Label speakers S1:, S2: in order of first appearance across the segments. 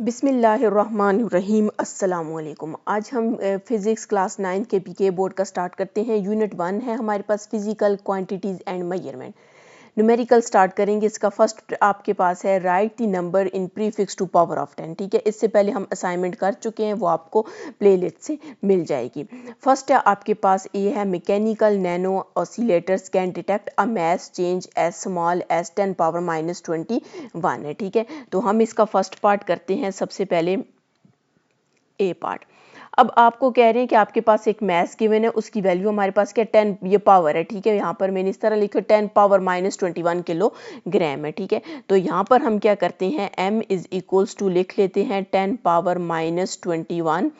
S1: बिस्मिल्लाहिर्रहमानिर्रहीम अस्सलामुअलैकुम। आज हम फिज़िक्स क्लास 9 के पीके बोर्ड का स्टार्ट करते हैं। यूनिट 1 है हमारे पास physical quantities and measurement. Numerical start करेंगे। इसका फर्स्ट आपके पास है right the number in prefix to power of 10। ठीक है, इससे पहले हम असाइनमेंट कर चुके हैं, वो आपको प्लेलिस्ट से मिल जाएगी। फर्स्ट है आपके पास ये है mechanical nano oscillators can detect a mass change as small as 10 power minus 21 है। ठीक है, तो हम इसका फर्स्ट पार्ट करते हैं। सबसे पहले ए पार्ट। अब आपको कह रहे हैं कि आपके पास एक मैस गिवन है, उसकी वैल्यू हमारे पास क्या 10, ये पावर है। ठीक है, यहाँ पर मैंने इस तरह लिखा 10 पावर माइनस 21 किलो ग्राम है। ठीक है, तो यहाँ पर हम क्या करते हैं, m इज इक्वल्स टू लिख लेते हैं 10 पावर माइनस 21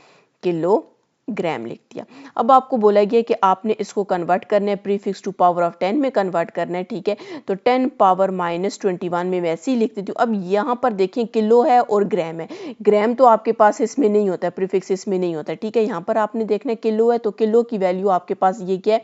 S1: किलो ग्राम लिख दिया। अब आपको बोला गया कि आपने इसको कन्वर्ट करना है, प्रीफिक्स टू पावर ऑफ 10 में कन्वर्ट करना है। ठीक है, तो 10 पावर माइनस 21 में वैसे ही लिख देती हूँ। अब यहाँ पर देखें किलो है और ग्राम है। ग्राम तो आपके पास इसमें नहीं होता है, प्रीफिक्स इसमें नहीं होता है। ठीक है, यहाँ पर आपने देखना है किलो है, तो किलो की वैल्यू आपके पास ये क्या है,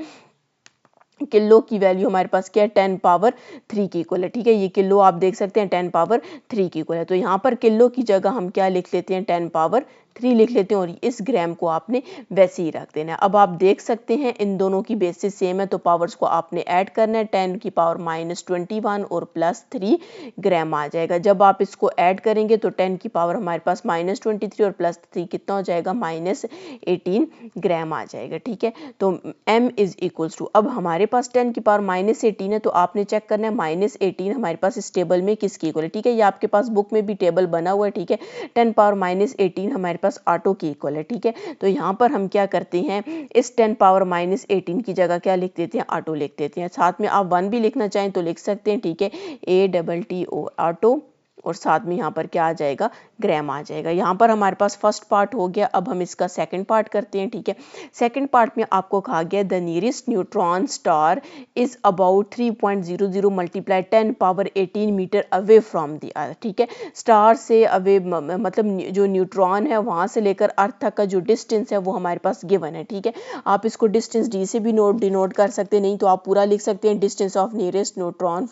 S1: किलो की वैल्यू हमारे पास क्या है 10 पावर 3 की इक्वल है। ठीक है, ये किलो आप देख सकते हैं 10 पावर 3 की इक्वल है। तो यहाँ पर किलो की जगह हम क्या लिख लेते हैं 10 पावर 3 लिख लेते हैं, और इस ग्राम को आपने वैसे ही रख देना है। अब आप देख सकते हैं इन दोनों की बेसिस सेम है, तो पावर्स को आपने ऐड करना है। 10 की पावर माइनस 21 और प्लस 3 ग्राम आ जाएगा। जब आप इसको ऐड करेंगे तो 10 की पावर हमारे पास माइनस 23 और प्लस 3 कितना हो जाएगा, माइनस 18 ग्राम आ जाएगा। ठीक है, तो m इज इक्वल्स टू, अब हमारे पास 10 की पावर माइनस 18 है, तो आपने चेक करना है माइनस 18 हमारे पास इस टेबल में किसकी इक्वल है। ठीक है, ये आपके पास बुक में भी टेबल बना हुआ है। ठीक है, 10 पावर माइनस 18 हमारे पास ऑटो की इक्वल है। ठीक है, तो यहाँ पर हम क्या करते हैं, इस 10 पावर माइनस 18 की जगह क्या लिख देते हैं, ऑटो लिख देते हैं। साथ में आप 1 भी लिखना चाहें तो लिख सकते हैं। ठीक है, ATTO ऑटो, और साथ में यहाँ पर क्या आ जाएगा, ग्राम आ जाएगा। यहाँ पर हमारे पास फर्स्ट पार्ट हो गया। अब हम इसका सेकंड पार्ट करते हैं। ठीक है, सेकंड पार्ट में आपको कहा गया the nearest neutron star is about 3.00 multiply 10 power 18 meter away from the earth. ठीक है, स्टार से अवे मतलब जो न्यूट्रॉन है वहाँ से लेकर अर्थ तक का जो डिस्टेंस है वो हमारे पास गिवन है। ठीक है, आप इसको डिस्टेंस डी से भी डिनोट कर सकते हैं, नहीं तो आप पूरा लिख सकते हैं distance of nearest neutron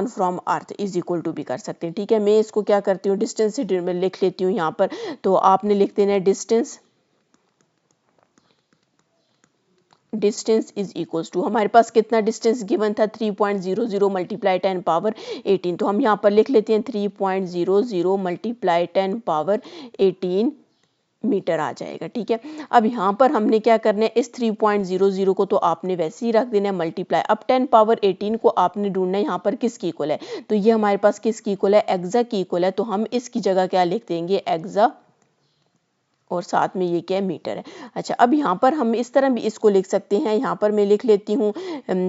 S1: from earth is equal to भी कर सकते हैं। ठीक है, मैं इसको क्या करती हूँ, डिस्टेंस से लिख लेती हूँ यहाँ पर। तो आपने लिख देना है डिस्टेंस इज इक्वल्स टू, हमारे पास कितना डिस्टेंस गिवन था 3.00 मल्टीप्लाई 10 पावर 18, तो हम यहाँ पर लिख लेते हैं 3.00 मल्टीप्लाई 10 पावर 18 मीटर आ जाएगा। ठीक है, अब यहाँ पर हमने क्या करना है, इस 3.00 को तो आपने वैसे ही रख देना है मल्टीप्लाई। अब 10 पावर 18 को आपने ढूंढना है यहाँ पर किसकी इक्वल है, तो ये हमारे पास किसकी इक्वल है, एक्सा की इक्वल है। तो हम इसकी जगह क्या लिख देंगे, एक्सा, और साथ में ये क्या है, मीटर है। अच्छा, अब यहाँ पर हम इस तरह भी इसको लिख सकते हैं। यहाँ पर मैं लिख लेती हूँ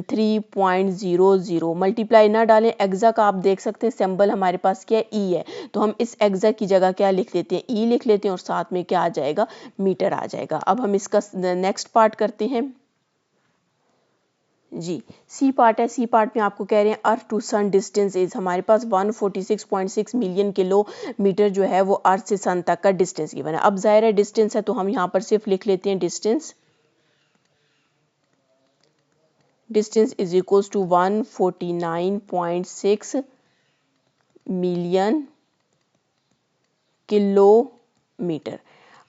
S1: 3.00 मल्टीप्लाई ना डालें, एक्सा का आप देख सकते हैं सिंबल हमारे पास क्या है, ई है, तो हम इस एक्सा की जगह क्या लिख लेते हैं, ई लिख लेते हैं, और साथ में क्या आ जाएगा, मीटर आ जाएगा। अब हम इसका नेक्स्ट पार्ट करते हैं जी, सी पार्ट है। सी पार्ट में आपको कह रहे हैं earth to sun distance is, हमारे पास 146.6 मिलियन किलोमीटर जो है वो अर्थ से सन तक का डिस्टेंस गिवन है। अब जाहिर है डिस्टेंस है, तो हम यहाँ पर सिर्फ लिख लेते हैं distance is equals to 149.6 million kilometer.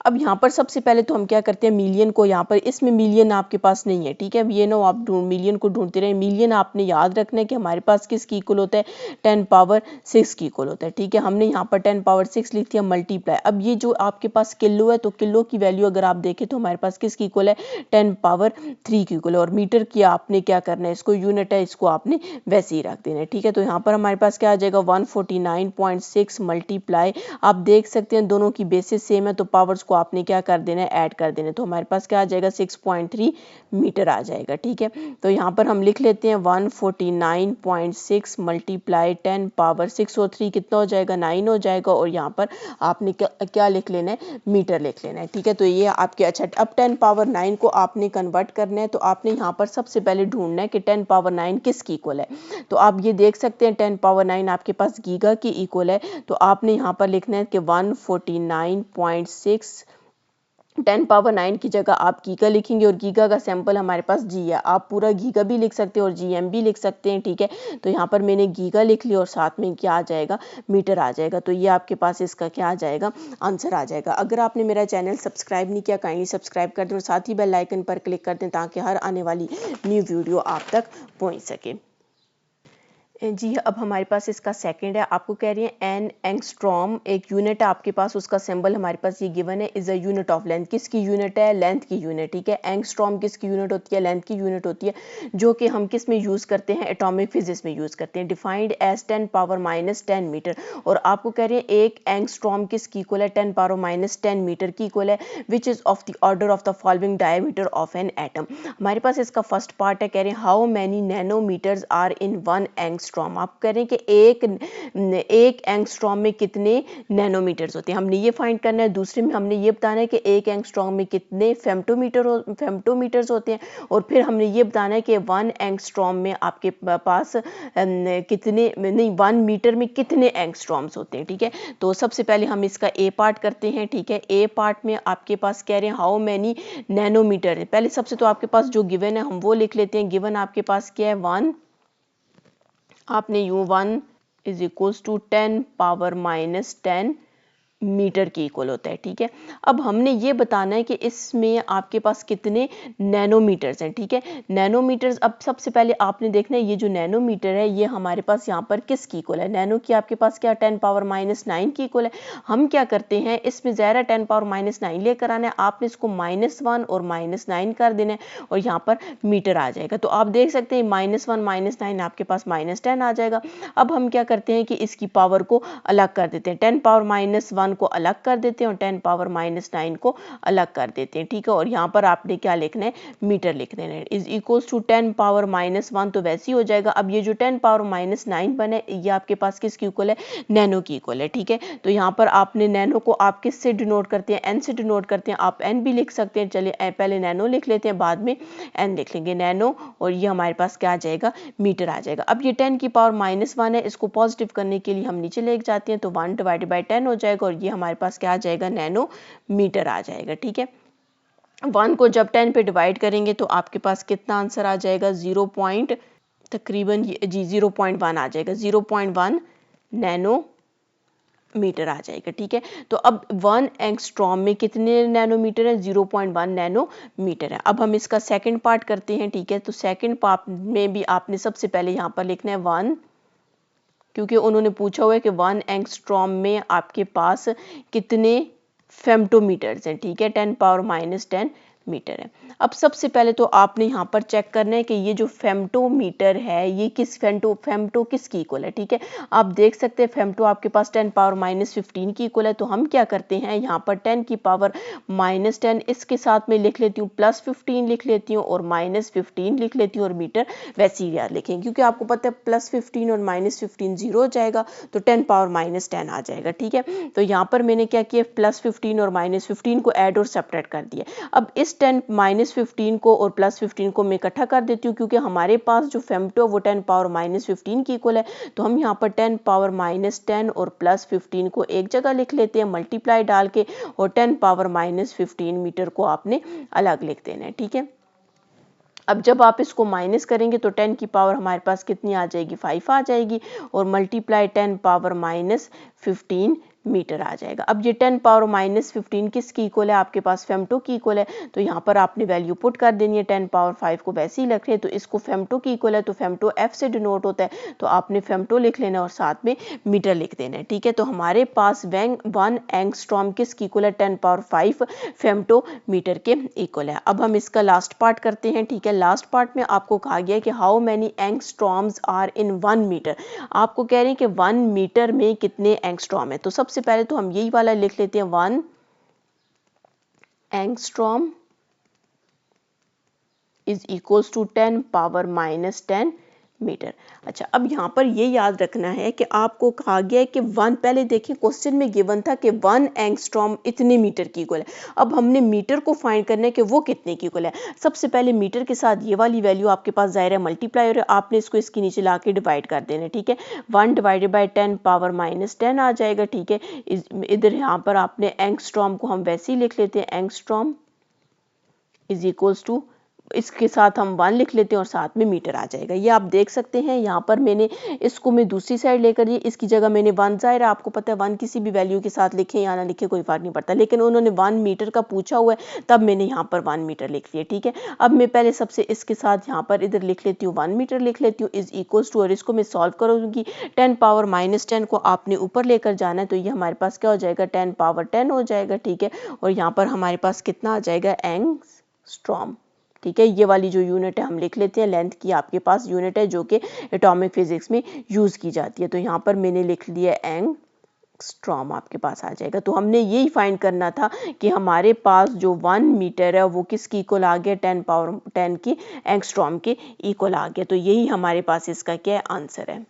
S1: अब यहाँ पर सबसे पहले तो हम क्या करते हैं, मिलियन को यहाँ पर, इसमें मिलियन आपके पास नहीं है। ठीक है, ये ना आप मिलियन को ढूंढते रहे। मिलियन आपने याद रखना है कि हमारे पास किसकी इक्वल होता है, 10 पावर 6 की इक्वल होता है। ठीक है, हमने यहाँ पर 10 पावर 6 लिख दिया मल्टीप्लाई। अब ये जो आपके पास किलो है, तो किलो की वैल्यू अगर आप देखें तो हमारे पास किसकी इक्वल है, 10 पावर 3 की इक्वल है। और मीटर की आपने क्या करना है, इसको यूनिट है, इसको आपने वैसे ही रख देना है। ठीक है, तो यहाँ पर हमारे पास क्या आ जाएगा, 149.6 मल्टीप्लाई, आप देख सकते हैं दोनों की बेसिस सेम है, तो पावर्स को आपने क्या कर देना है, ऐड कर देना है। तो हमारे पास क्या आ जाएगा, 6.3 मीटर आ जाएगा। ठीक है, तो यहाँ पर हम लिख लेते हैं 149.6 मल्टीप्लाई 10 पावर 6 और 3 कितना हो जाएगा, 9 हो जाएगा। और यहाँ पर आपने क्या लिख लेना है, मीटर लिख लेना है। ठीक है, तो ये आपके, अच्छा अब 10 पावर 9 को आपने कन्वर्ट करना है, तो आपने यहाँ पर सबसे पहले ढूंढना है कि 10 पावर 9 किसकी इक्वल है। तो आप ये देख सकते हैं 10 पावर 9 आपके पास गीगा की इक्वल है, तो आपने यहाँ पर लिखना है कि 149.6 10 पावर 9 की जगह आप गीगा लिखेंगे और गीगा का सैंपल हमारे पास जी है। आप पूरा गीगा भी लिख सकते हैं और जीएम भी लिख सकते हैं, ठीक है। तो यहाँ पर मैंने गीगा लिख लिया और साथ में क्या आ जाएगा, मीटर आ जाएगा। तो ये आपके पास इसका क्या आ जाएगा, आंसर आ जाएगा। अगर आपने मेरा चैनल सब्सक्राइब नहीं किया, काइंडली सब्सक्राइब कर दें और साथ ही बेल आइकन पर क्लिक कर दें ताकि हर आने वाली न्यू वीडियो आप तक पहुँच सके। जी, अब हमारे पास इसका सेकंड है। आपको कह रही है एन एंगस्ट्रॉम एक यूनिट है आपके पास, उसका सिंबल हमारे पास ये गिवन है, is a unit of length. किसकी यूनिट है, लेंथ की यूनिट, ठीक है। एंगस्ट्रॉम किसकी यूनिट होती है, लेंथ की यूनिट होती है, जो कि हम किस में यूज करते हैं, एटॉमिक फिजिक्स में यूज करते हैं। Defined as 10 power -10 metre. और आपको कह रहे हैं एक एंगस्ट्रॉम किसकी इक्वल है, 10 पावर -10 मीटर की इक्वल है, which is of the order of the following diameter of an atom. हमारे पास इसका फर्स्ट पार्ट है, कह रहे हैं how many nanometres are in one angstrom. आप कह रहे हैं कि एक एंगस्ट्रॉम में कितने नैनोमीटर्स होते हैं, हमने ये फाइंड करना है। दूसरे में हमने ये बताना है कि एक एंगस्ट्रॉम में कितने फेम्टोमीटर्स होते हैं, और फिर हमने ये बताना है कि 1 एंगस्ट्रॉम में आपके पास कितने नहीं 1 मीटर में कितने एंगस्ट्रॉम्स होते हैं, ठीक है। तो सबसे पहले हम इसका ए पार्ट करते हैं, ठीक है। ए पार्ट में आपके पास कह रहे हैं हाउ मैनी नैनोमीटर है। पहले सबसे तो आपके पास जो गिवन है हम वो लिख लेते हैं। गिवन आपके पास क्या है, 1, आपने U 1 is equals to 10 power -10 metre के इक्वल होता है, ठीक है। अब हमने ये बताना है कि इसमें आपके पास कितने नैनोमीटर्स हैं, ठीक है। नैनोमीटर्स, अब सबसे पहले आपने देखना है ये जो नैनोमीटर है ये हमारे पास यहाँ पर किसकी इक्वल है, नैनो की आपके पास क्या 10 पावर -9 की इक्वल है। हम क्या करते हैं, इसमें ज़रा 10 पावर -9 लेकर आना है, आपने इसको -1 और -9 कर देना है और यहाँ पर मीटर आ जाएगा। तो आप देख सकते हैं -1 -9 आपके पास -10 आ जाएगा। अब हम क्या करते हैं कि इसकी पावर को अलग कर देते हैं, 10 पावर -1 को अलग कर देते हैं और 10 पावर -9 को अलग कर देते हैं, ठीक है। और यहाँ पर आपने क्या लिखना है, मीटर लिख देना है, इज इक्वल्स टू 10 पावर -1, तो वैसे ही हो जाएगा। अब ये जो 10 पावर -9 बने ये आपके पास किसकी इक्वल है, नैनो की इक्वल है, ठीक है। तो यहाँ पर आपने नैनो को आप किस से डिनोट करते हैं, एन से डिनोट करते हैं। आप एन भी लिख सकते हैं, चलिए पहले नैनो लिख लेते हैं, बाद में एन लिख लेंगे, नैनो, और ये हमारे पास क्या आ जाएगा, मीटर आ जाएगा। अब ये 10 की पावर -1 है, इसको पॉजिटिव करने के लिए हम नीचे ले जाते हैं, तो 1 डिवाइडेड बाई 10 हो जाएगा और ये हमारे पास क्या आ जाएगा, नैनो मीटर आ जाएगा, ठीक है। 1 को जब 10 पे डिवाइड करेंगे तो आपके पास कितना आंसर आ जाएगा, 0.1 आ जाएगा, 0.1 नैनो मीटर आ जाएगा, ठीक है। तो अब 1 एंगस्ट्रॉम में कितने नैनोमीटर है, 0.1 नैनोमीटर है। अब हम इसका सेकंड पार्ट करते हैं, ठीक है। तो सेकंड पार्ट में भी आपने सबसे पहले यहाँ पर लिखना है 1, क्योंकि उन्होंने पूछा हुआ है कि 1 एंगस्ट्रॉम में आपके पास कितने फेम्टोमीटर्स हैं, ठीक है, 10 पावर -10 मीटर है। अब सबसे पहले तो आपने यहाँ पर चेक करना है कि ये जो फेम्टोमीटर है ये किस फेम्टो किसकी इक्वल है, ठीक है। आप देख सकते हैं फेम्टो आपके पास 10 पावर -15 की इक्वल है। तो हम क्या करते हैं, यहाँ पर 10 की पावर -10 इसके साथ में लिख लेती हूँ, +15 लिख लेती हूँ और -15 लिख लेती हूँ और मीटर वैसे ही याद लिखेंगे, क्योंकि आपको पता है +15 और -15 0 हो जाएगा तो 10 पावर -10 आ जाएगा, ठीक है। तो यहाँ पर मैंने क्या किया, +15 और -15 को ऐड और सेपरेट कर दिया। अब इस 10 -15 को और +15 को मैं इकट्ठा कर देती हूँ, क्योंकि हमारे पास जो फेम्टो वो 10 पावर -15 की इक्वल है। तो हम यहाँ पर 10 पावर -10 और +15 को एक जगह लिख लेते हैं मल्टीप्लाई डाल के, और 10 पावर -15 मीटर को आपने अलग लिख देना है, ठीक है। अब जब आप इसको माइनस करेंगे तो 10 की पावर हमारे पास कितनी आ जाएगी, 5 आ जाएगी, और मल्टीप्लाई 10 पावर -15 मीटर आ जाएगा। अब ये 10 पावर -15 किसकी इक्वल है, आपके पास फेम्टो की इक्वल है। तो यहाँ पर आपने वैल्यू पुट कर देनी है, 10 पावर 5 को वैसे ही रख रहे हैं, तो इसको फेम्टो की इक्वल है, तो फेम्टो एफ से डिनोट होता है, तो आपने फेम्टो लिख लेना और साथ में मीटर लिख देना है, ठीक है। तो हमारे पास 1 एंगस्ट्रॉम किसकी इक्वल है, 10 पावर 5 फेम्टो मीटर के इक्वल है। अब हम इसका लास्ट पार्ट करते हैं, ठीक है। लास्ट पार्ट में आपको कहा गया है कि how many angstroms are in 1 metre. आपको कह रहे हैं कि 1 मीटर में कितने एंगस्ट्रॉम है। तो सबसे पहले तो हम यही वाला लिख लेते हैं, 1 angstrom is equals to 10 power -10 metre. अच्छा, अब यहाँ पर ये याद रखना है कि आपको कहा गया है कि 1, पहले देखिए क्वेश्चन में गिवन था कि 1 एंगस्ट्रॉम इतने मीटर की इक्वल है। अब हमने मीटर को फाइंड करना है कि वो कितने की इक्वल है। सबसे पहले मीटर के साथ ये वाली वैल्यू आपके पास ज़ाहिर है मल्टीप्लाई और आपने इसको इसके नीचे ला के डिवाइड कर देना है, ठीक है। 1 डिवाइडेड बाई 10 पावर -10 आ जाएगा, ठीक है। इधर यहाँ पर आपने एंगस्ट्रॉम को हम वैसे ही लिख लेते हैं, एंगस्ट्रॉम इज इक्वल्स टू, इसके साथ हम 1 लिख लेते हैं और साथ में मीटर आ जाएगा। ये आप देख सकते हैं यहाँ पर मैंने इसको मैं दूसरी साइड लेकर ये इसकी जगह मैंने 1, ज़ाहिर है आपको पता है 1 किसी भी वैल्यू के साथ लिखें या ना लिखें कोई फ़र्क नहीं पड़ता, लेकिन उन्होंने 1 मीटर का पूछा हुआ है तब मैंने यहाँ पर 1 मीटर लिख लिया, ठीक है। अब मैं पहले सबसे इसके साथ यहाँ पर इधर लिख लेती हूँ 1 मीटर लिख लेती हूँ इज इक्वल्स टू, और इसको मैं सॉल्व करूँगी 10 पावर -10 को आपने ऊपर लेकर जाना है, तो ये हमारे पास क्या हो जाएगा 10 पावर 10 हो जाएगा, ठीक है। और यहाँ पर हमारे पास कितना आ जाएगा एंगस्ट्रॉम, ठीक है। ये वाली जो यूनिट है हम लिख लेते हैं, लेंथ की आपके पास यूनिट है जो कि एटॉमिक फिजिक्स में यूज़ की जाती है, तो यहाँ पर मैंने लिख लिया एंगस्ट्रॉम आपके पास आ जाएगा। तो हमने यही फाइंड करना था कि हमारे पास जो 1 मीटर है वो किसकी इक्वल आ गया 10 पावर 10 की एंगस्ट्रॉम के इक्वल आ गया, तो यही हमारे पास इसका क्या आंसर है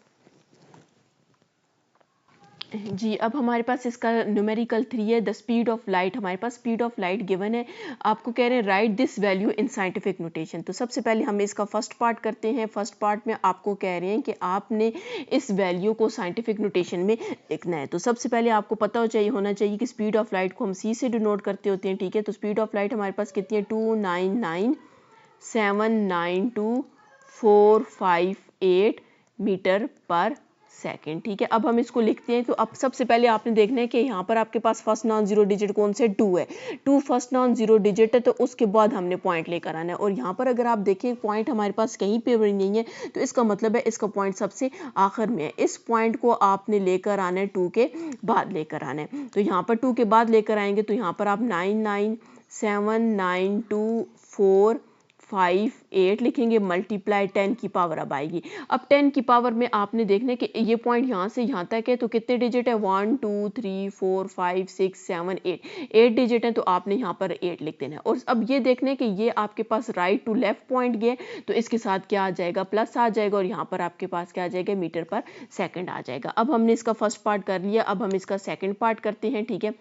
S1: जी। अब हमारे पास इसका न्यूमेरिकल 3 है, द स्पीड ऑफ लाइट। हमारे पास स्पीड ऑफ लाइट गिवन है, आपको कह रहे हैं right this value in scientific notation. तो सबसे पहले हम इसका फर्स्ट पार्ट करते हैं। फर्स्ट पार्ट में आपको कह रहे हैं कि आपने इस वैल्यू को साइंटिफिक नोटेशन में लिखना है। तो सबसे पहले आपको पता होना चाहिए कि स्पीड ऑफ लाइट को हम सी से डिनोट करते होते हैं, ठीक है। तो स्पीड ऑफ लाइट हमारे पास कितनी है 299,792,458 मीटर पर सेकेंड, ठीक है। अब हम इसको लिखते हैं। तो अब सबसे पहले आपने देखना है कि यहाँ पर आपके पास फर्स्ट नॉन जीरो डिजिट कौन से 2 है, 2 फर्स्ट नॉन जीरो डिजिट है, तो उसके बाद हमने पॉइंट लेकर आना है। और यहाँ पर अगर आप देखें पॉइंट हमारे पास कहीं पे भी नहीं है, तो इसका मतलब है इसका पॉइंट सबसे आखिर में है। इस पॉइंट को आपने लेकर आना है 2 के बाद लेकर आना है। तो यहाँ पर 2 के बाद लेकर आएंगे तो यहाँ पर आप 99,792,458 लिखेंगे, मल्टीप्लाई 10 की पावर अब आएगी। अब 10 की पावर में आपने देखना है कि ये पॉइंट यहाँ से यहाँ तक है, तो कितने डिजिट है 1 2 3 4 5 6 7 8 डिजिट है, तो आपने यहाँ पर 8 लिख देना है। और अब ये देखना है कि ये आपके पास राइट टू लेफ्ट पॉइंट गया, तो इसके साथ क्या आ जाएगा प्लस आ जाएगा, और यहाँ पर आपके पास क्या आ जाएगा मीटर पर सेकेंड आ जाएगा। अब हमने इसका फर्स्ट पार्ट कर लिया, अब हम इसका सेकेंड पार्ट करते हैं, ठीक है।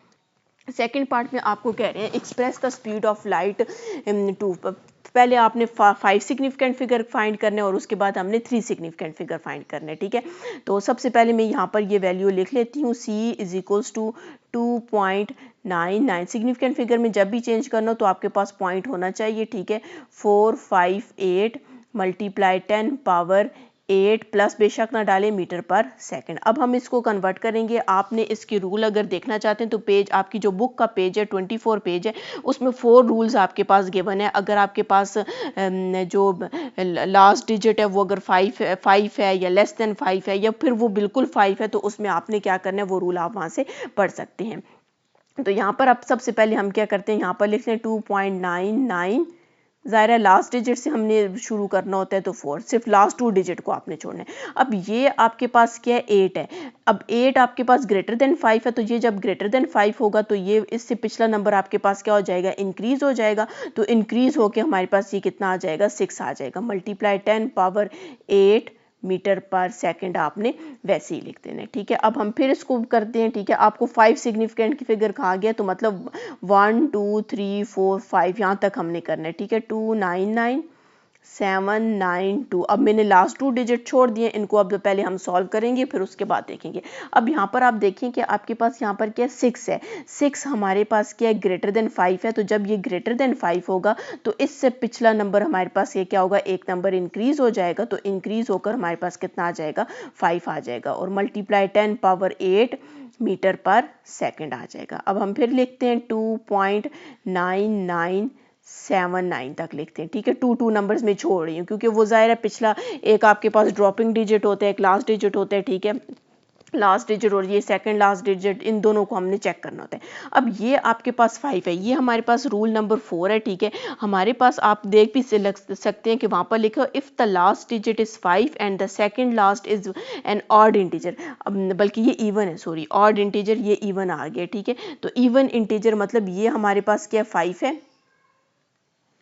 S1: सेकेंड पार्ट में आपको कह रहे हैं express the speed of light to, पहले आपने 5 सिग्निफिकेंट फिगर फाइंड करने और उसके बाद हमने 3 सिग्निफिकेंट फिगर फाइंड करने, ठीक है। तो सबसे पहले मैं यहाँ पर ये वैल्यू लिख लेती हूँ, c is equals to 2.99। Significant figure में जब भी चेंज करना हो तो आपके पास पॉइंट होना चाहिए, ठीक है। 458 मल्टीप्लाई 10 पावर 8 प्लस बेशक ना डालें मीटर पर सेकंड। अब हम इसको कन्वर्ट करेंगे। आपने इसकी रूल अगर देखना चाहते हैं तो पेज आपकी जो बुक का पेज है 24 पेज है, उसमें 4 रूल्स आपके पास गिवन है। अगर आपके पास जो लास्ट डिजिट है वो अगर 5 है या लेस देन 5 है या फिर वो बिल्कुल 5 है, तो उसमें आपने क्या करना है वो रूल आप वहाँ से पढ़ सकते हैं। तो यहाँ पर अब सबसे पहले हम क्या करते हैं, यहाँ पर लिखते हैं 2.99, ज़ाहिर है लास्ट डिजिट से हमने शुरू करना होता है, तो 4, सिर्फ लास्ट 2 डिजिट को आपने छोड़ना है। अब ये आपके पास क्या है 8 है, अब 8 आपके पास ग्रेटर देन 5 है, तो ये जब ग्रेटर देन 5 होगा तो ये इससे पिछला नंबर आपके पास क्या हो जाएगा इंक्रीज हो जाएगा, तो इंक्रीज होके हमारे पास ये कितना आ जाएगा 6 आ जाएगा, मल्टीप्लाई 10 पावर 8 मीटर पर सेकंड आपने वैसे ही लिख देना है, ठीक है। अब हम फिर इसको करते हैं, ठीक है। आपको 5 सिग्निफिकेंट की फिगर कहा गया, तो मतलब 1 2 3 4 5 यहाँ तक हमने करना है, ठीक है। 299,792, अब मैंने लास्ट 2 डिजिट छोड़ दिए, इनको अब पहले हम सॉल्व करेंगे फिर उसके बाद देखेंगे। अब यहाँ पर आप देखें कि आपके पास यहाँ पर क्या 6 है, 6 हमारे पास क्या है ग्रेटर देन 5 है, तो जब ये ग्रेटर देन 5 होगा तो इससे पिछला नंबर हमारे पास ये क्या होगा एक नंबर इंक्रीज हो जाएगा, तो इंक्रीज होकर हमारे पास कितना आ जाएगा 5 आ जाएगा, और मल्टीप्लाई 10 पावर 8 मीटर पर सेकंड आ जाएगा। अब हम फिर लिखते हैं 2.9979 तक लिखते हैं, ठीक है। 2 नंबर्स में छोड़ रही हूँ क्योंकि वो ज़ाहिर है पिछला एक आपके पास ड्रॉपिंग डिजिट होता है, एक लास्ट डिजिट होता है, ठीक है। लास्ट डिजिट और ये सेकंड लास्ट डिजिट, इन दोनों को हमने चेक करना होता है। अब ये आपके पास 5 है, ये हमारे पास रूल नंबर 4 है, ठीक है। हमारे पास आप देख भी सकते हैं कि वहाँ पर लिखा if the last digit is 5 and the second last is an odd integer, बल्कि ये इवन है, सॉरी ऑड इंटीजर, ये इवन आ गया, ठीक है। तो इवन इंटीजर मतलब ये हमारे पास क्या 5 है,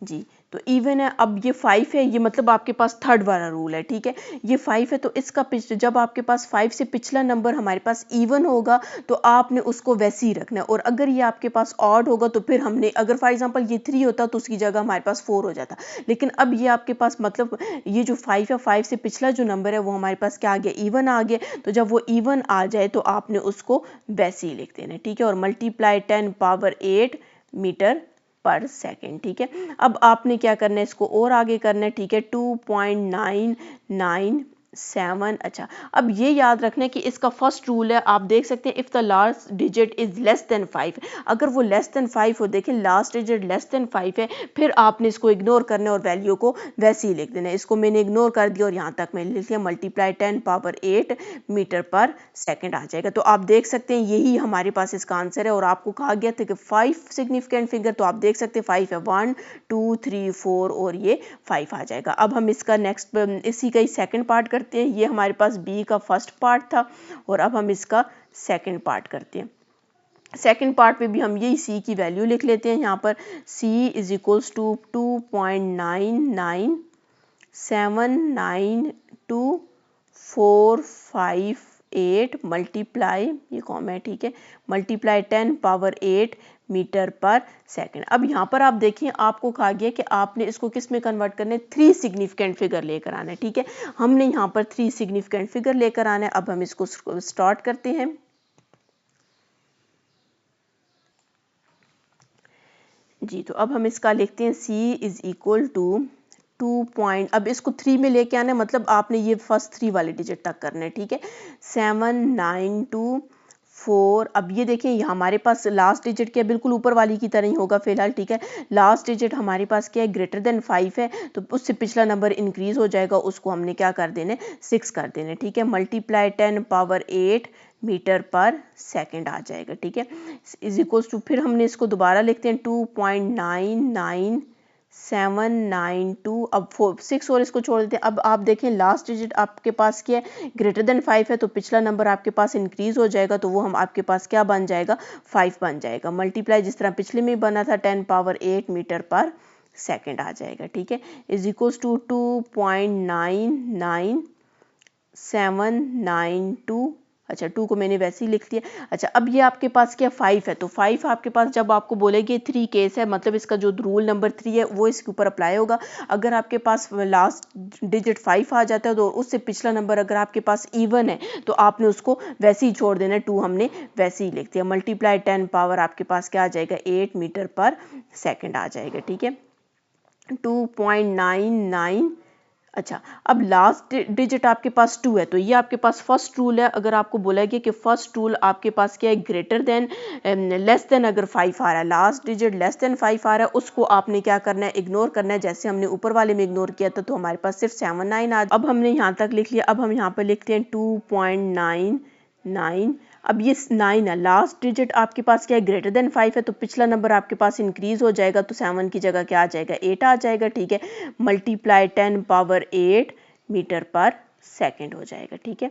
S1: जी, तो इवन है। अब ये 5 है, ये मतलब आपके पास थर्ड वाला रूल है, ठीक है। ये 5 है तो इसका जब आपके पास 5 से पिछला नंबर हमारे पास इवन होगा तो आपने उसको वैसे ही रखना है, और अगर ये आपके पास ऑड होगा तो फिर हमने, अगर फॉर एग्जांपल ये 3 होता तो उसकी जगह हमारे पास 4 हो जाता। लेकिन अब ये आपके पास मतलब ये जो 5 है, 5 से पिछला जो नंबर है वो हमारे पास क्या आ गया, इवन आ गया। तो जब वो इवन आ जाए तो आपने उसको वैसे ही लिख देना, ठीक है। और मल्टीप्लाई 10 पावर 8 मीटर पर सेकेंड, ठीक है। अब आपने क्या करना है, इसको और आगे करना है, ठीक है। 2.997। अच्छा, अब ये याद रखना है कि इसका फर्स्ट रूल है, आप देख सकते हैं, if the last digit is less than 5, अगर वो लेस देन 5 हो, देखें लास्ट डिजिट लेस देन 5 है, फिर आपने इसको इग्नोर करना है और वैल्यू को वैसे ही लिख देना है। इसको मैंने इग्नोर कर दिया और यहाँ तक मैंने लिख दिया मल्टीप्लाई 10 पावर 8 मीटर पर सेकेंड आ जाएगा। तो आप देख सकते हैं यही हमारे पास इसका आंसर है। और आपको कहा गया था कि 5 सिग्निफिकेंट फिगर, तो आप देख सकते हैं 5 है, 1 2 3 4 और ये 5 आ जाएगा। अब हम इसका नेक्स्ट इसी का ही सेकंड पार्ट करते हैं। ये हमारे पास बी का फर्स्ट पार्ट था और अब हम इसका सेकंड पार्ट करते हैं। सेकंड पार्ट पे भी हम यही सी की वैल्यू लिख लेते हैं। यहाँ पर सी इज इक्वल्स टू 2.9979245 मल्टीप्लाई, ये कॉमा है, ठीक है, मल्टीप्लाई 10 पावर 8 मीटर पर सेकंड। अब यहाँ पर आप देखिए, आपको कहा गया कि आपने इसको किस में कन्वर्ट करना है, 3 सिग्निफिकेंट फिगर लेकर आना है, ठीक है। हमने यहाँ पर 3 सिग्निफिकेंट फिगर लेकर आना है। अब हम इसको स्टार्ट करते हैं। जी, तो अब हम इसका लिखते हैं C इज इक्वल टू 2 अब इसको 3 में लेके आना है, मतलब आपने ये फर्स्ट 3 वाले डिजिट तक करना है, ठीक है। 7924। अब ये देखें, ये हमारे पास लास्ट डिजिट क्या बिल्कुल ऊपर वाली की तरह ही होगा फिलहाल, ठीक है। लास्ट डिजिट हमारे पास क्या है, ग्रेटर देन 5 है, तो उससे पिछला नंबर इंक्रीज हो जाएगा, उसको हमने क्या कर देना है, 6 कर देना है, ठीक है। मल्टीप्लाई 10 पावर 8 मीटर पर सेकंड आ जाएगा, ठीक है। इज इक्वल्स टू, फिर हमने इसको दोबारा लिखते हैं 2.99792। अब 6 और इसको छोड़ देते हैं। अब आप देखें लास्ट डिजिट आपके पास क्या है, ग्रेटर देन 5 है, तो पिछला नंबर आपके पास इंक्रीज हो जाएगा, तो वो हम आपके पास क्या बन जाएगा, 5 बन जाएगा। मल्टीप्लाई जिस तरह पिछले में बना था 10 पावर 8 मीटर पर सेकंड आ जाएगा, ठीक है। Is equals to 2.99792। अच्छा, 2 को मैंने वैसे ही लिख दिया। अच्छा, अब ये आपके पास क्या 5 है, तो 5 आपके पास जब आपको बोलेंगे 3 केस है, मतलब इसका जो रूल नंबर 3 है वो इसके ऊपर अप्लाई होगा। अगर आपके पास लास्ट डिजिट 5 आ जाता है तो उससे पिछला नंबर अगर आपके पास इवन है तो आपने उसको वैसे ही छोड़ देना है, 2 हमने वैसे ही लिख दिया। मल्टीप्लाई 10 पावर आपके पास क्या आ जाएगा, 8 मीटर पर सेकेंड आ जाएगा, ठीक है। 2.99। अच्छा, अब लास्ट डिजिट आपके पास 2 है, तो ये आपके पास फर्स्ट रूल है। अगर आपको बोला गया कि फर्स्ट रूल आपके पास क्या है, ग्रेटर देन लेस देन, अगर 5 आ रहा है, लास्ट डिजिट लेस देन 5 आ रहा है, उसको आपने क्या करना है, इग्नोर करना है, जैसे हमने ऊपर वाले में इग्नोर किया था। तो हमारे पास सिर्फ 79 आ। अब हमने यहाँ तक लिख लिया। अब हम यहाँ पर लिखते हैं 2.99। अब ये 9 है, लास्ट डिजिट आपके पास क्या है, ग्रेटर देन 5 है, तो पिछला नंबर आपके पास इंक्रीज हो जाएगा, तो 7 की जगह क्या आ जाएगा, 8 आ जाएगा, ठीक है। मल्टीप्लाई 10 पावर 8 मीटर पर सेकेंड हो जाएगा, ठीक है।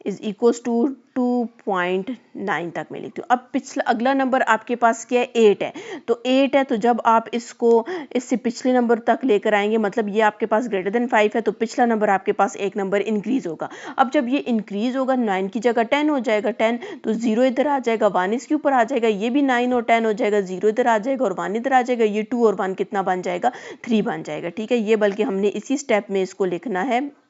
S1: इज इक्वल्स टू 2.9 तक मैं लिखती हूँ। अब पिछला अगला नंबर आपके पास क्या है, 8 है, तो 8 है, तो जब आप इसको इससे पिछले नंबर तक लेकर आएंगे, मतलब ये आपके पास ग्रेटर देन 5 है, तो पिछला नंबर आपके पास एक नंबर इंक्रीज होगा। अब जब ये इंक्रीज होगा, 9 की जगह 10 हो जाएगा, 10, तो 0 इधर आ जाएगा, 1 इसके ऊपर आ जाएगा, ये भी 9 और 10 हो जाएगा, 0 इधर आ जाएगा और 1 इधर आ जाएगा, ये 2 और 1 कितना बन जाएगा, 3 बन जाएगा, ठीक है। ये बल्कि हमने इसी स्टेप में इसको लिखना है।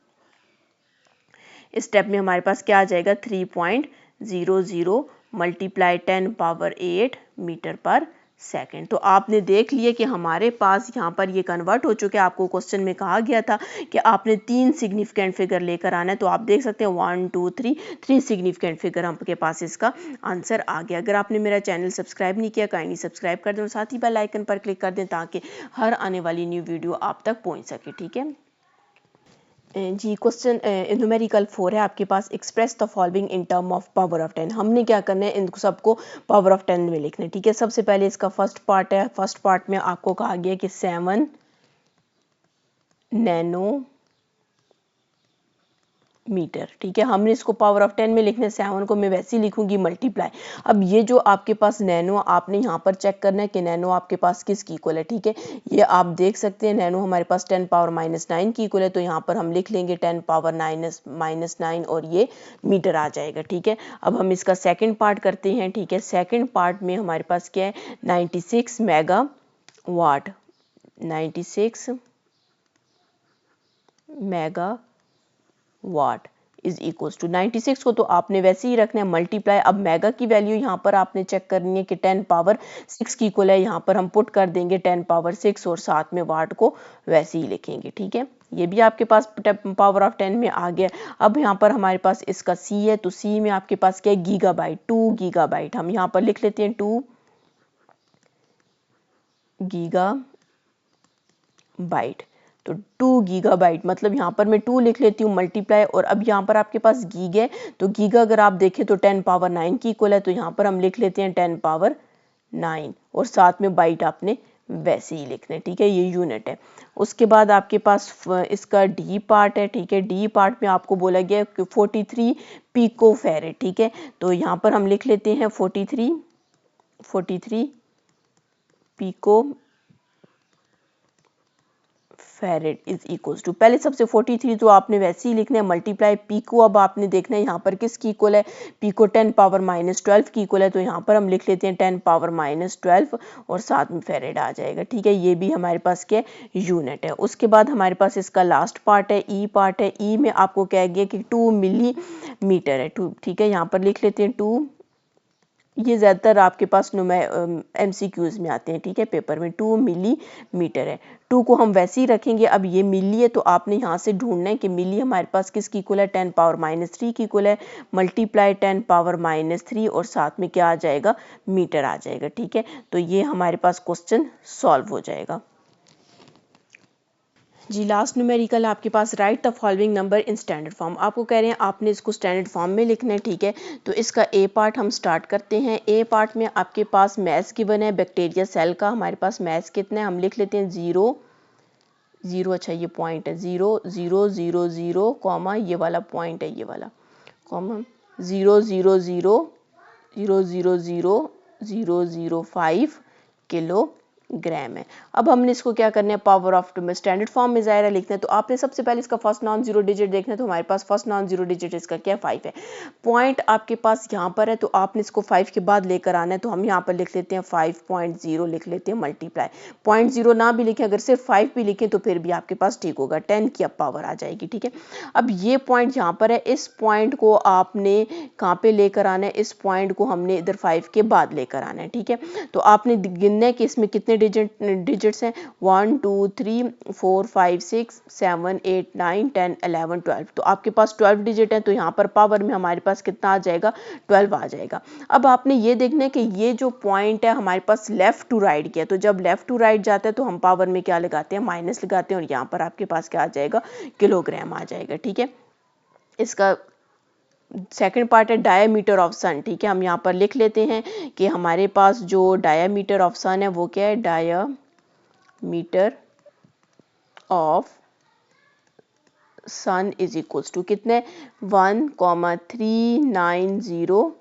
S1: इस स्टेप में हमारे पास क्या आ जाएगा, 3.00 मल्टीप्लाई 10 पावर 8 मीटर पर सेकेंड। तो आपने देख लिया कि हमारे पास यहाँ पर ये कन्वर्ट हो चुके हैं। आपको क्वेश्चन में कहा गया था कि आपने 3 सिग्निफिकेंट फिगर लेकर आना है, तो आप देख सकते हैं 1 2 3 सिग्निफिकेंट फिगर आपके पास इसका आंसर आ गया। अगर आपने मेरा चैनल सब्सक्राइब नहीं किया, काइंडली सब्सक्राइब कर दें और साथ ही बेल आइकन पर क्लिक कर दें ताकि हर आने वाली न्यू वीडियो आप तक पहुँच सके, ठीक है। जी, क्वेश्चन न्यूमेरिकल 4 है आपके पास। Express the following in term of power of 10। हमने क्या करना है, इन सबको पावर ऑफ 10 में लिखना है, ठीक है। सबसे पहले इसका फर्स्ट पार्ट है। फर्स्ट पार्ट में आपको कहा गया कि 7 नैनो मीटर। ठीक है, हमने इसको पावर ऑफ 10 में लिखना है, 7 को मैं वैसे ही लिखूंगी मल्टीप्लाई। अब ये जो आपके पास नैनो, आपने यहाँ पर चेक करना है कि नैनो आपके पास किसकी इक्वल है। ठीक है, ये आप देख सकते हैं नैनो हमारे पास 10 पावर -9 की इक्वल है, तो यहाँ पर हम लिख लेंगे 10 पावर -9 और ये मीटर आ जाएगा। ठीक है, अब हम इसका सेकेंड पार्ट करते हैं। ठीक है, सेकेंड पार्ट में हमारे पास क्या है, 96 mega watt, 96 mega watt is equals to 96 को तो आपने वैसे ही रखना है मल्टीप्लाई। अब मेगा की वैल्यू यहाँ पर आपने चेक करनी है कि 10 पावर 6 की इक्वल है, यहाँ पर हम पुट कर देंगे 10 पावर 6 और साथ में वाट को वैसे ही लिखेंगे। ठीक है, ये भी आपके पास पावर ऑफ 10 में आ गया। अब यहाँ पर हमारे पास इसका सी है, तो सी में आपके पास क्या है, गीगाबाइट, 2 गीगाबाइट। हम यहाँ पर लिख लेते हैं 2 गीगाबाइट। तो 2 गीगाबाइट मतलब यहाँ पर मैं 2 लिख लेती हूँ मल्टीप्लाई, और अब यहाँ पर आपके पास गीग है, तो गीगा अगर आप देखें तो 10 पावर 9 की इक्वल है, तो यहाँ पर हम लिख लेते हैं 10 पावर 9 और साथ में बाइट आपने वैसे ही लिखना है। ठीक है, ये यूनिट है। उसके बाद आपके पास इसका डी पार्ट है। ठीक है, डी पार्ट में आपको बोला गया है कि 43 पिको फैरेड। ठीक है, तो यहाँ पर हम लिख लेते हैं 43 pico farad is equals to, पहले सबसे 43 तो आपने वैसे ही लिखना है मल्टीप्लाई, पिको अब आपने देखना है यहाँ पर किसकी इक्वल है, पिको 10 पावर -12 की इक्वल है, तो यहाँ पर हम लिख लेते हैं 10 पावर -12 और साथ में फैरेड आ जाएगा। ठीक है, ये भी हमारे पास क्या यूनिट है। उसके बाद हमारे पास इसका लास्ट पार्ट है, ई पार्ट है। ई में आपको कह गया कि 2 मिलीमीटर है। ठीक है, यहाँ पर लिख लेते हैं 2, ये ज़्यादातर आपके पास MCQs में आते हैं। ठीक है, पेपर में 2 मिलीमीटर है। 2 को हम वैसे ही रखेंगे। अब ये मिली है, तो आपने यहाँ से ढूंढना है कि मिली हमारे पास किसकी इक्वल है, 10 पावर -3 की इक्वल है, मल्टीप्लाई 10 पावर -3 और साथ में क्या आ जाएगा, मीटर आ जाएगा। ठीक है, तो ये हमारे पास क्वेश्चन सॉल्व हो जाएगा। जी, लास्ट न्यूमेरिकल आपके पास right the following number in standard form. आपको कह रहे हैं आपने इसको स्टैंडर्ड फॉर्म में लिखना है। ठीक है, तो इसका ए पार्ट हम स्टार्ट करते हैं। ए पार्ट में आपके पास मैथ्स गिवन है, बैक्टीरिया सेल का हमारे पास मैथ्स कितना है, हम लिख लेते हैं 0 0। अच्छा, ये पॉइंट है 0 0 0 0 कॉमा, ये वाला पॉइंट है, ये वाला कॉमा 0 0 0 0 0 0 0 0 5 किलोग्राम है। अब हमने इसको क्या करना है, पावर ऑफ 2 में स्टैंडर्ड फॉर्म में ज़ाहिर लिखना है, तो आपने सबसे पहले इसका फर्स्ट नॉन जीरो डिजिट देखना है, तो हमारे पास फर्स्ट नॉन जीरो डिजिट इसका क्या 5 है। पॉइंट आपके पास यहाँ पर है, तो आपने इसको 5 के बाद लेकर आना है, तो हम यहाँ पर लिख लेते हैं 5.0 लिख लेते हैं मल्टीप्लाई। 0.0 ना भी लिखें, अगर सिर्फ 5 भी लिखें तो फिर भी आपके पास ठीक होगा, 10 की अब पावर आ जाएगी। ठीक है, अब ये पॉइंट यहाँ पर है, इस पॉइंट को आपने कहाँ पे लेकर आना है, इस पॉइंट को हमने इधर 5 के बाद लेकर आना है। ठीक है, तो आपने गिनना है कि इसमें कितने डिजिट्स हैं, 1 2 3 4 5 6 7 8 9 10 11 12, तो आपके पास 12 डिजिट है, तो यहाँ पर पावर में हमारे पास कितना आ जाएगा, 12 आ जाएगा। अब आपने ये देखना है कि ये जो पॉइंट है हमारे पास लेफ्ट टू राइट किया, तो जब लेफ्ट टू राइट जाता है तो हम पावर में क्या लगाते हैं, माइनस लगाते हैं, और यहाँ पर आपके पास क्या आ जाएगा, किलोग्राम आ जाएगा। ठीक है, इसका सेकंड पार्ट है डायामीटर ऑफ सन। ठीक है, हम यहाँ पर लिख लेते हैं कि हमारे पास जो डायामीटर ऑफ सन है वो क्या है, diameter of sun is equals to कितने, 1,390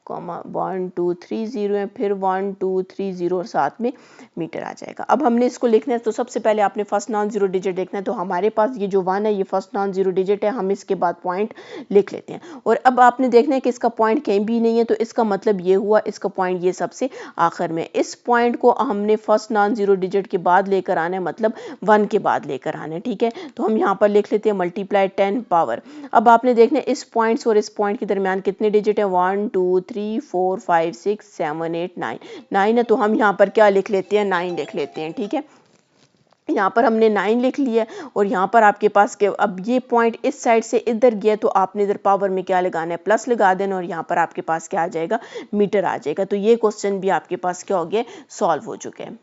S1: 1230 है, फिर 1230 और साथ में मीटर आ जाएगा। अब हमने इसको लिखना है, तो सबसे पहले आपने फर्स्ट नॉन जीरो डिजिट देखना है, तो हमारे पास ये जो 1 है ये फर्स्ट नॉन जीरो डिजिट है, हम इसके बाद पॉइंट लिख लेते हैं। और अब आपने देखना है कि इसका पॉइंट कहीं भी नहीं है, तो इसका मतलब ये हुआ इसका पॉइंट ये सबसे आखिर में, इस पॉइंट को हमने फर्स्ट नॉन जीरो डिजिट के बाद लेकर आना है, मतलब 1 के बाद लेकर आना है। ठीक है, तो हम यहाँ पर लिख लेते हैं मल्टीप्लाई 10 पावर। अब आपने देखना है इस पॉइंट्स और इस पॉइंट के दरमियान कितने डिजिट है, 1 2 3 4 5 6 7 8 9 है, तो हम यहाँ पर क्या लिख लेते हैं, 9 लिख लेते हैं। ठीक है, यहाँ पर हमने 9 लिख लिया, और यहाँ पर आपके पास के अब ये पॉइंट इस साइड से इधर गया, तो आपने इधर पावर में क्या लगाना है, प्लस लगा देना, और यहाँ पर आपके पास क्या आ जाएगा, मीटर आ जाएगा। तो ये क्वेश्चन भी आपके पास क्या हो गया, सॉल्व हो चुके हैं।